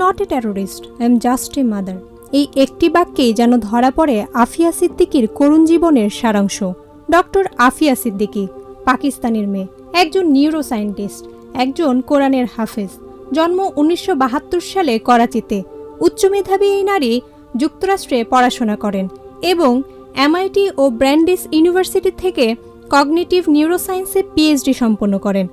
Not a terrorist, I am just a mother. এই একটি বাক্যেই যেন ধরা পড়ে আফিয়া সিদ্দিকীর করুণ জীবনের সারাংশ। ডক্টর আফিয়া সিদ্দিকী পাকিস্তানের মেয়ে, একজন নিউরো সায়েন্টিস্ট, একজন কোরআনের হাফেজ। জন্ম 1972 সালে করাচিতে। উচ্চ মেধাবী এই নারী যুক্তরাষ্ট্রে পড়াশোনা করেন এবং MIT ও ব্র্যান্ডিস ইউনিভার্সিটি থেকে কগনিটিভ নিউরোসায়েন্সে PhD সম্পন্ন করেন।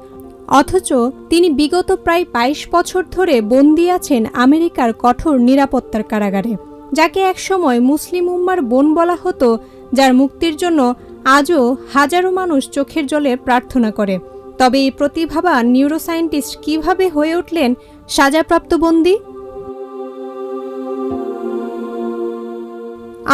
অথচ তিনি বিগত প্রায় 22 বছর ধরে বন্দী আছেন আমেরিকার কঠোর নিরাপত্তার কারাগারে, যাকে একসময় মুসলিম উম্মার বোন বলা হতো, যার মুক্তির জন্য আজও হাজারো মানুষ চোখের জলে প্রার্থনা করে। তবে এই প্রতিভাবান নিউরোসায়েন্টিস্ট কিভাবে হয়ে উঠলেন সাজাপ্রাপ্ত বন্দী?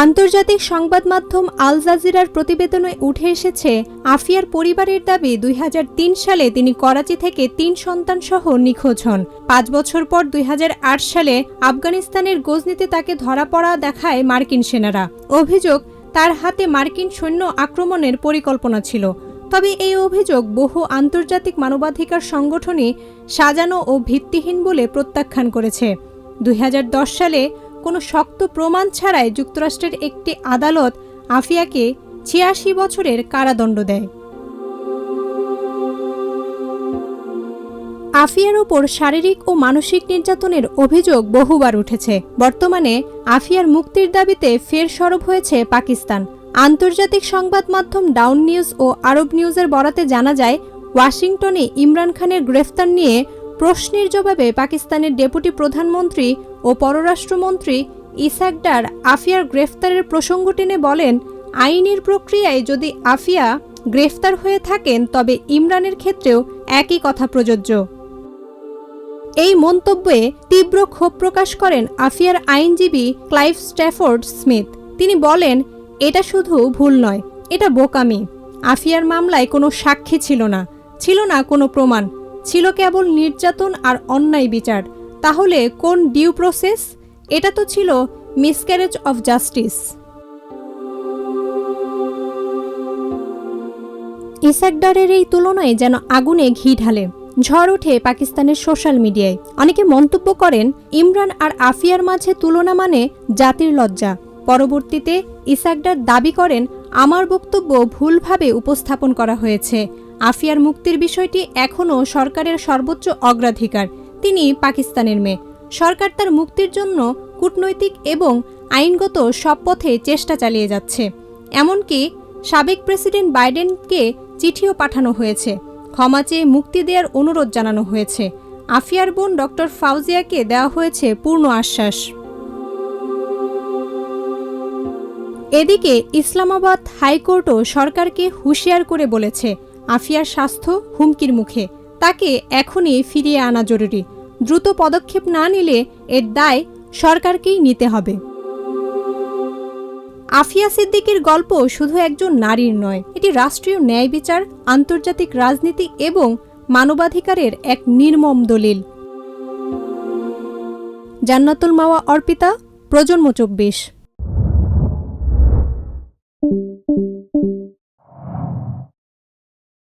আন্তর্জাতিক সংবাদ মাধ্যম আল জাজিরার প্রতিবেদনে উঠে এসেছে, আফিয়ার পরিবারের দাবি 2003 সালে তিনি করাচি থেকে 3 সন্তান সহ নিখোঁজ হন। 5 বছর পর 2008 সালে আফগানিস্তানের গজনিতে তাকে ধরা পড়া দেখায় মার্কিন সেনারা। অভিযোগ, তার হাতে মার্কিন সৈন্য আক্রমণের পরিকল্পনা ছিল। তবে এই অভিযোগ বহু আন্তর্জাতিক মানবাধিকার সংগঠনই সাজানো ও ভিত্তিহীন বলে প্রত্যাখ্যান করেছে। 2010 সালে কোনো শক্ত প্রমাণ ছাড়াই যুক্তরাষ্ট্রের একটি আদালত আফিয়াকে 86 বছরের কারাদণ্ড দেয়। আফিয়ার ওপর শারীরিক ও মানসিক নির্যাতনের অভিযোগ বহুবার উঠেছে। বর্তমানে আফিয়ার মুক্তির দাবিতে ফের সরব হয়েছে পাকিস্তান। আন্তর্জাতিক সংবাদ মাধ্যম ডাউন নিউজ ও আরব নিউজের বরাতে জানা যায়, ওয়াশিংটনে ইমরান খানের গ্রেফতার নিয়ে প্রশ্নের জবাবে পাকিস্তানের ডেপুটি প্রধানমন্ত্রী ও পররাষ্ট্রমন্ত্রী ইসাক ডার আফিয়ার গ্রেফতারের প্রসঙ্গ টেনে বলেন, আইনের প্রক্রিয়ায় যদি আফিয়া গ্রেফতার হয়ে থাকেন তবে ইমরানের ক্ষেত্রেও একই কথা প্রযোজ্য। এই মন্তব্যে তীব্র ক্ষোভ প্রকাশ করেন আফিয়ার আইনজীবী ক্লাইভ স্ট্যাফোর্ড স্মিথ। তিনি বলেন, এটা শুধু ভুল নয়, এটা বোকামি। আফিয়ার মামলায় কোনো সাক্ষী ছিল না কোনো প্রমাণ, ছিল কেবল নির্যাতন আর অন্যায় বিচার। তাহলে কোন ডিউ প্রসেস? এটা তো ছিল মিসক্যারেজ অফ জাস্টিস। ইসাক ডারের এই তুলনায় যেন আগুনে ঘি ঢালে। ঝড় ওঠে পাকিস্তানের সোশ্যাল মিডিয়ায়। অনেকে মন্তব্য করেন, ইমরান আর আফিয়ার মাঝে তুলনা মানে জাতির লজ্জা। পরবর্তীতে ইসাক ডার দাবি করেন, আমার বক্তব্য ভুলভাবে উপস্থাপন করা হয়েছে। আফিয়ার মুক্তির বিষয়টি এখনও সরকারের সর্বোচ্চ অগ্রাধিকার। তিনি পাকিস্তানের মেয়ে। সরকার তার মুক্তির জন্য কূটনৈতিক এবং আইনগত সব পথে চেষ্টা চালিয়ে যাচ্ছে। এমনকি সাবেক প্রেসিডেন্ট বাইডেনকে চিঠিও পাঠানো হয়েছে। ক্ষমা চেয়ে মুক্তি দেওয়ার অনুরোধ জানানো হয়েছে। আফিয়ার বোন ডক্টর ফাউজিয়াকে দেওয়া হয়েছে পূর্ণ আশ্বাস। এদিকে ইসলামাবাদ হাইকোর্টও সরকারকে হুঁশিয়ার করে বলেছে, আফিয়ার স্বাস্থ্য হুমকির মুখে, তাকে এখনই ফিরিয়ে আনা জরুরি। দ্রুত পদক্ষেপ না নিলে এর দায় সরকারকেই নিতে হবে। আফিয়া সিদ্দিকীর গল্প শুধু একজন নারীর নয়, এটি রাষ্ট্রীয় ন্যায় বিচার, আন্তর্জাতিক রাজনীতি এবং মানবাধিকারের এক নির্মম দলিল। জান্নাতুল মাওয়া অর্পিতা, প্রজন্ম 24।